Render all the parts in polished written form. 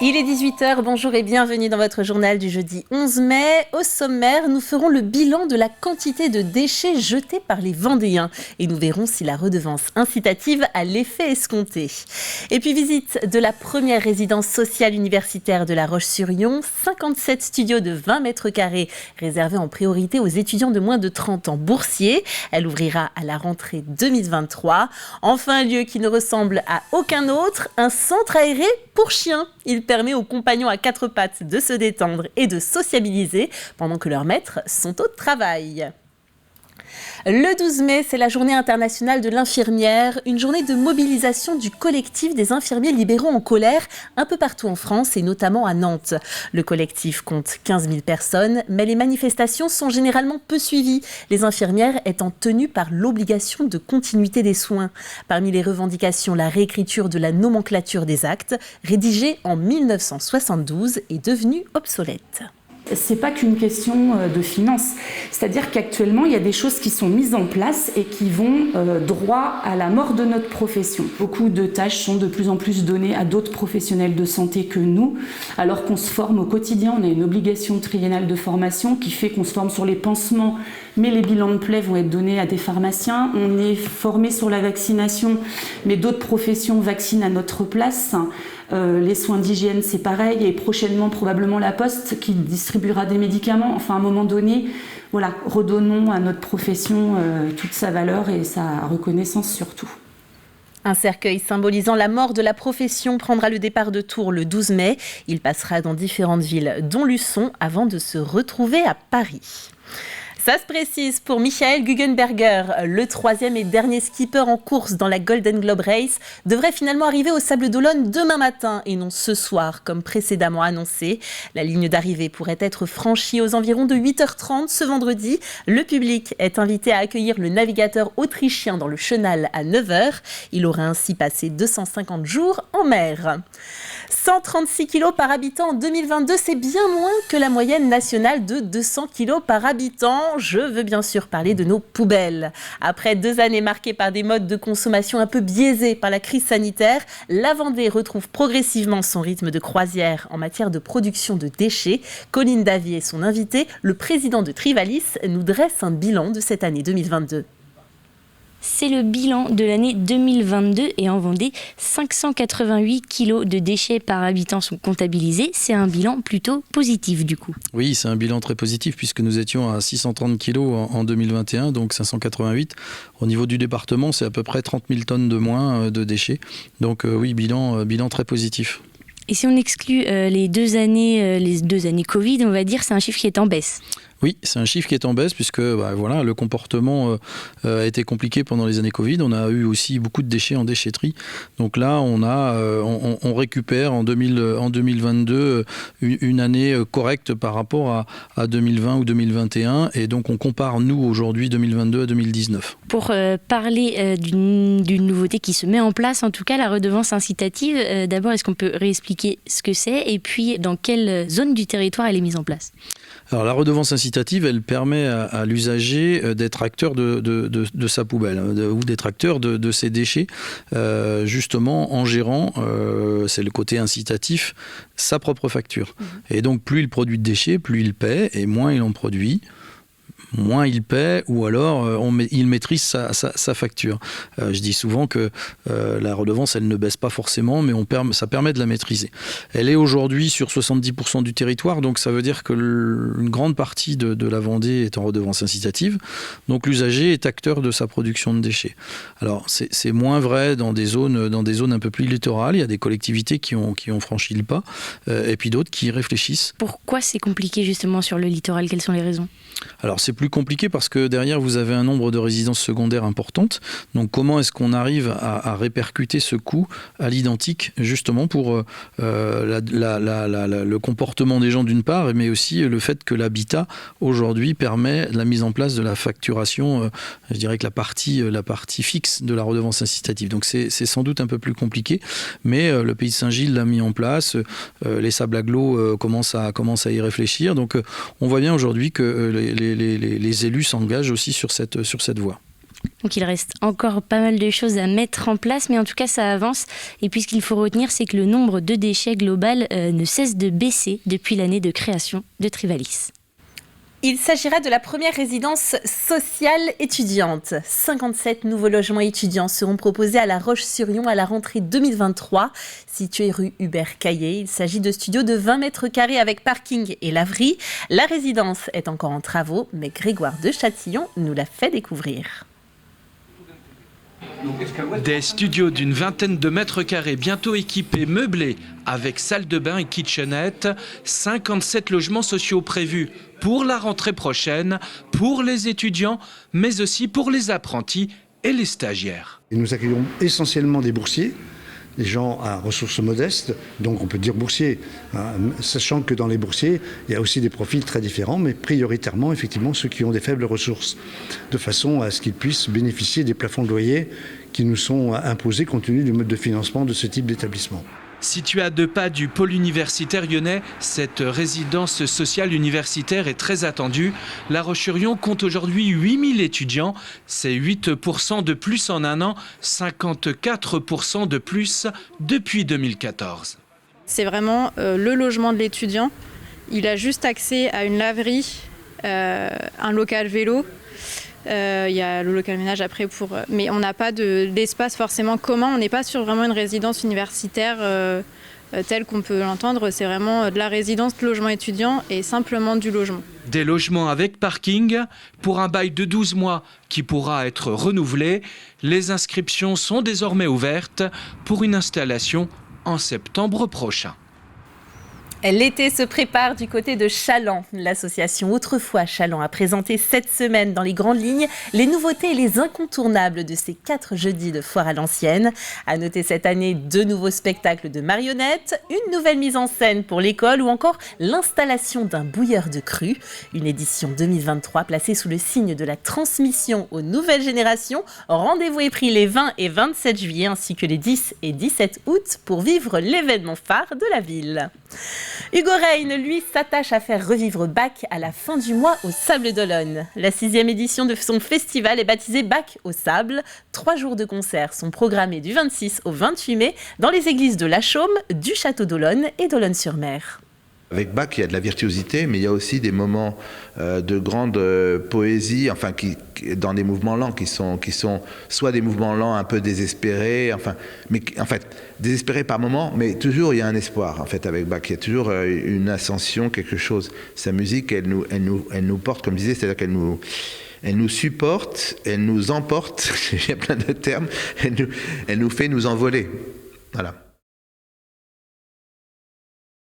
Il est 18h, bonjour et bienvenue dans votre journal du jeudi 11 mai. Au sommaire, nous ferons le bilan de la quantité de déchets jetés par les Vendéens et nous verrons si la redevance incitative a l'effet escompté. Et puis visite de la première résidence sociale universitaire de La Roche-sur-Yon, 57 studios de 20 mètres carrés réservés en priorité aux étudiants de moins de 30 ans boursiers. Elle ouvrira à la rentrée 2023. Enfin, un lieu qui ne ressemble à aucun autre, un centre aéré pour chiens. Il permet aux compagnons à quatre pattes de se détendre et de sociabiliser pendant que leurs maîtres sont au travail. Le 12 mai, c'est la journée internationale de l'infirmière, une journée de mobilisation du collectif des infirmiers libéraux en colère un peu partout en France et notamment à Nantes. Le collectif compte 15 000 personnes, mais les manifestations sont généralement peu suivies, les infirmières étant tenues par l'obligation de continuité des soins. Parmi les revendications, la réécriture de la nomenclature des actes, rédigée en 1972, est devenue obsolète. C'est pas qu'une question de finances. C'est-à-dire qu'actuellement, il y a des choses qui sont mises en place et qui vont droit à la mort de notre profession. Beaucoup de tâches sont de plus en plus données à d'autres professionnels de santé que nous, alors qu'on se forme au quotidien. On a une obligation triennale de formation qui fait qu'on se forme sur les pansements, mais les bilans de plaies vont être donnés à des pharmaciens. On est formé sur la vaccination, mais d'autres professions vaccinent à notre place. Les soins d'hygiène, c'est pareil, et prochainement probablement la Poste qui distribuera des médicaments. Enfin, à un moment donné, voilà, redonnons à notre profession toute sa valeur et sa reconnaissance surtout. Un cercueil symbolisant la mort de la profession prendra le départ de Tours le 12 mai. Il passera dans différentes villes, dont Luçon, avant de se retrouver à Paris. Ça se précise pour Michael Guggenberger, le troisième et dernier skipper en course dans la Golden Globe Race, devrait finalement arriver au Sables d'Olonne demain matin et non ce soir comme précédemment annoncé. La ligne d'arrivée pourrait être franchie aux environs de 8h30 ce vendredi. Le public est invité à accueillir le navigateur autrichien dans le chenal à 9h. Il aura ainsi passé 250 jours en mer. 136 kg par habitant en 2022, c'est bien moins que la moyenne nationale de 200 kg par habitant. Je veux bien sûr parler de nos poubelles. Après 2 années marquées par des modes de consommation un peu biaisés par la crise sanitaire, la Vendée retrouve progressivement son rythme de croisière en matière de production de déchets. Colline Davy et son invité, le président de Trivalis, nous dresse un bilan de cette année 2022. C'est le bilan de l'année 2022 et en Vendée, 588 kilos de déchets par habitant sont comptabilisés. C'est un bilan plutôt positif du coup. Oui, c'est un bilan très positif puisque nous étions à 630 kilos en 2021, donc 588. Au niveau du département, c'est à peu près 30 000 tonnes de moins de déchets. Donc oui, bilan très positif. Et si on exclut les deux années Covid, on va dire, c'est un chiffre qui est en baisse. Oui, c'est un chiffre qui est en baisse puisque voilà, le comportement a été compliqué pendant les années Covid. On a eu aussi beaucoup de déchets en déchetterie. Donc là, on récupère en 2022 une année correcte par rapport à 2020 ou 2021. Et donc on compare, nous, aujourd'hui, 2022 à 2019. Pour parler d'une nouveauté qui se met en place, en tout cas la redevance incitative, d'abord, est-ce qu'on peut réexpliquer ce que c'est et puis dans quelle zone du territoire elle est mise en place ? Alors la redevance incitative, elle permet à l'usager d'être acteur de sa poubelle ou d'être acteur de ses déchets, justement en gérant, c'est le côté incitatif, sa propre facture. Et donc plus il produit de déchets, plus il paie et moins il en produit. Moins il paie ou alors il maîtrise sa facture. Je dis souvent que la redevance, elle ne baisse pas forcément, mais ça permet de la maîtriser. Elle est aujourd'hui sur 70% du territoire, donc ça veut dire que une grande partie de la Vendée est en redevance incitative. Donc l'usager est acteur de sa production de déchets. Alors c'est moins vrai dans des zones un peu plus littorales. Il y a des collectivités qui ont franchi le pas et puis d'autres qui y réfléchissent. Pourquoi c'est compliqué justement sur le littoral ? Quelles sont les raisons ? Alors c'est plus compliqué parce que derrière vous avez un nombre de résidences secondaires importantes. Donc comment est-ce qu'on arrive à répercuter ce coût à l'identique justement pour le comportement des gens d'une part, mais aussi le fait que l'habitat aujourd'hui permet la mise en place de la facturation, je dirais que la partie fixe de la redevance incitative. Donc c'est sans doute un peu plus compliqué, mais le Pays de Saint-Gilles l'a mis en place, les Sables Agglos commencent à y réfléchir. Donc on voit bien aujourd'hui que les élus s'engagent aussi sur cette voie. Donc il reste encore pas mal de choses à mettre en place, mais en tout cas ça avance. Et puis ce qu'il faut retenir, c'est que le nombre de déchets global ne cesse de baisser depuis l'année de création de Trivalis. Il s'agira de la première résidence sociale étudiante. 57 nouveaux logements étudiants seront proposés à La Roche-sur-Yon à la rentrée 2023. Situé rue Hubert-Caillé, il s'agit de studios de 20 mètres carrés avec parking et laverie. La résidence est encore en travaux, mais Grégoire de Châtillon nous l'a fait découvrir. Des studios d'une vingtaine de mètres carrés, bientôt équipés, meublés, avec salle de bain et kitchenette. 57 logements sociaux prévus pour la rentrée prochaine, pour les étudiants, mais aussi pour les apprentis et les stagiaires. Et nous accueillons essentiellement des boursiers, des gens à ressources modestes, donc on peut dire boursiers, hein, sachant que dans les boursiers, il y a aussi des profils très différents, mais prioritairement, effectivement, ceux qui ont des faibles ressources, de façon à ce qu'ils puissent bénéficier des plafonds de loyer qui nous sont imposés compte tenu du mode de financement de ce type d'établissement. Située à 2 pas du pôle universitaire lyonnais, cette résidence sociale universitaire est très attendue. La Roche-sur-Yon compte aujourd'hui 8000 étudiants. C'est 8% de plus en un an, 54% de plus depuis 2014. C'est vraiment le logement de l'étudiant. Il a juste accès à une laverie, un local vélo. Il y a le local ménage après mais on n'a pas d'espace forcément commun. On n'est pas sur vraiment une résidence universitaire telle qu'on peut l'entendre. C'est vraiment de la résidence, de logement étudiant et simplement du logement. Des logements avec parking pour un bail de 12 mois qui pourra être renouvelé. Les inscriptions sont désormais ouvertes pour une installation en septembre prochain. L'été se prépare du côté de Chaland. L'association Autrefois Chaland a présenté cette semaine dans les grandes lignes les nouveautés et les incontournables de ces 4 jeudis de foire à l'ancienne. À noter cette année 2 nouveaux spectacles de marionnettes, une nouvelle mise en scène pour l'école ou encore l'installation d'un bouilleur de cru. Une édition 2023 placée sous le signe de la transmission aux nouvelles générations. Rendez-vous est pris les 20 et 27 juillet ainsi que les 10 et 17 août pour vivre l'événement phare de la ville. Hugo Reine, lui, s'attache à faire revivre Bach à la fin du mois au Sable d'Olonne. La 6e édition de son festival est baptisée Bach au Sable. 3 jours de concerts sont programmés du 26 au 28 mai dans les églises de La Chaume, du Château d'Olonne et d'Olonne-sur-Mer. Avec Bach, il y a de la virtuosité, mais il y a aussi des moments de grande poésie, enfin, dans des mouvements lents qui sont soit des mouvements lents un peu désespérés, mais en fait désespérés par moments, mais toujours il y a un espoir en fait avec Bach. Il y a toujours une ascension, quelque chose. Sa musique, elle nous porte, comme je disais, c'est-à-dire elle nous supporte, elle nous emporte. Il y a plein de termes. Elle nous fait nous envoler. Voilà.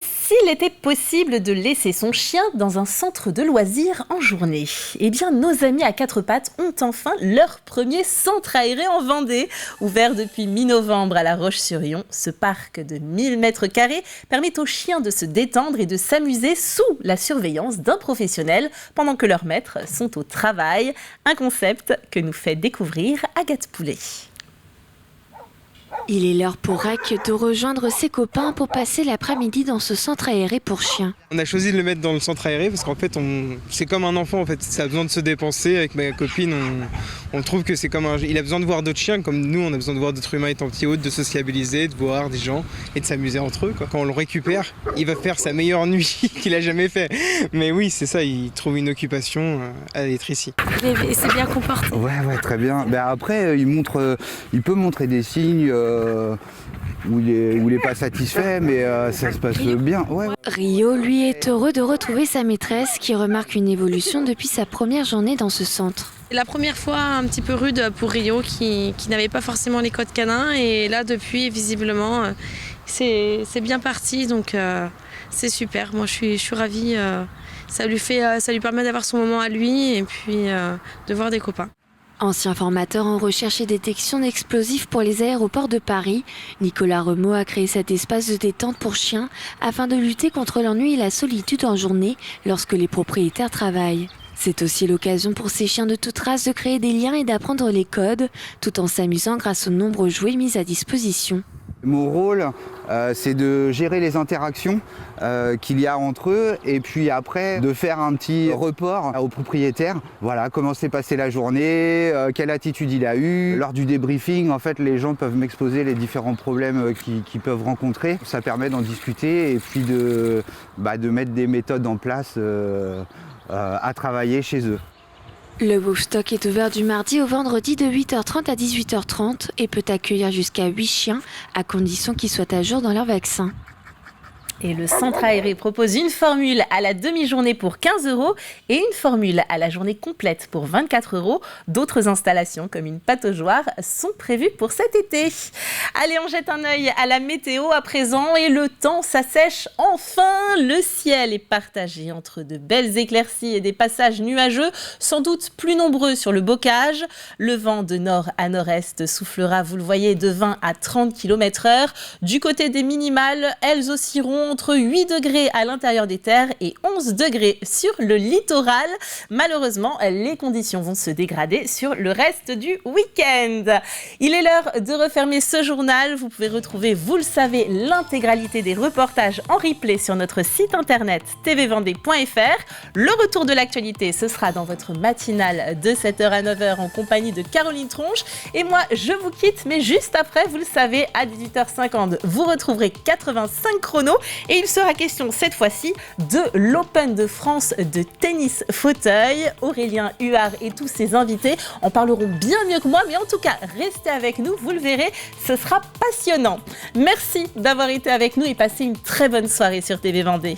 S'il était possible de laisser son chien dans un centre de loisirs en journée, eh bien nos amis à 4 pattes ont enfin leur premier centre aéré en Vendée. Ouvert depuis mi-novembre à La Roche-sur-Yon, ce parc de 1000 mètres carrés permet aux chiens de se détendre et de s'amuser sous la surveillance d'un professionnel pendant que leurs maîtres sont au travail. Un concept que nous fait découvrir Agathe Poulet. Il est l'heure pour Rack de rejoindre ses copains pour passer l'après-midi dans ce centre aéré pour chiens. On a choisi de le mettre dans le centre aéré parce qu'en fait, c'est comme un enfant. En fait, ça a besoin de se dépenser. Avec ma copine, on trouve que c'est comme il a besoin de voir d'autres chiens, comme nous, on a besoin de voir d'autres humains étant petits hôtes, de sociabiliser, de voir des gens et de s'amuser entre eux. Quand on le récupère, il va faire sa meilleure nuit qu'il a jamais fait. Mais oui, c'est ça. Il trouve une occupation à être ici. Et c'est bien comporté. Ouais, très bien. Ben après, il peut montrer des signes. Où il n'est pas satisfait, mais ça se passe bien. Ouais. Rio, lui, est heureux de retrouver sa maîtresse qui remarque une évolution depuis sa première journée dans ce centre. La première fois un petit peu rude pour Rio qui n'avait pas forcément les codes canins et là depuis visiblement c'est bien parti donc c'est super. Moi je suis ravie, ça lui permet d'avoir son moment à lui et puis de voir des copains. Ancien formateur en recherche et détection d'explosifs pour les aéroports de Paris, Nicolas Remaud a créé cet espace de détente pour chiens afin de lutter contre l'ennui et la solitude en journée lorsque les propriétaires travaillent. C'est aussi l'occasion pour ces chiens de toute race de créer des liens et d'apprendre les codes, tout en s'amusant grâce aux nombreux jouets mis à disposition. Mon rôle, c'est de gérer les interactions qu'il y a entre eux et puis après de faire un petit report au propriétaire. Voilà, comment s'est passée la journée, quelle attitude il a eu. Lors du débriefing, en fait, les gens peuvent m'exposer les différents problèmes qu'ils peuvent rencontrer. Ça permet d'en discuter et puis de mettre des méthodes en place à travailler chez eux. Le Wolfstock est ouvert du mardi au vendredi de 8h30 à 18h30 et peut accueillir jusqu'à 8 chiens à condition qu'ils soient à jour dans leur vaccin. Et le centre aéré propose une formule à la demi-journée pour 15 € et une formule à la journée complète pour 24 €. D'autres installations comme une pataugeoire sont prévues pour cet été. Allez, on jette un œil à la météo à présent et le temps s'assèche enfin. Le ciel est partagé entre de belles éclaircies et des passages nuageux, sans doute plus nombreux sur le bocage. Le vent de nord à nord-est soufflera, vous le voyez, de 20 à 30 km/h. Du côté des minimales, elles oscilleront entre 8 degrés à l'intérieur des terres et 11 degrés sur le littoral. Malheureusement, les conditions vont se dégrader sur le reste du week-end. Il est l'heure de refermer ce journal. Vous pouvez retrouver, vous le savez, l'intégralité des reportages en replay sur notre site internet tvvendée.fr. Le retour de l'actualité, ce sera dans votre matinale de 7h à 9h en compagnie de Caroline Tronche. Et moi, je vous quitte, mais juste après, vous le savez, à 18h50, vous retrouverez 85 chronos. Et il sera question cette fois-ci de l'Open de France de tennis fauteuil. Aurélien Huard et tous ses invités en parleront bien mieux que moi, mais en tout cas, restez avec nous, vous le verrez, ce sera passionnant. Merci d'avoir été avec nous et passez une très bonne soirée sur TV Vendée.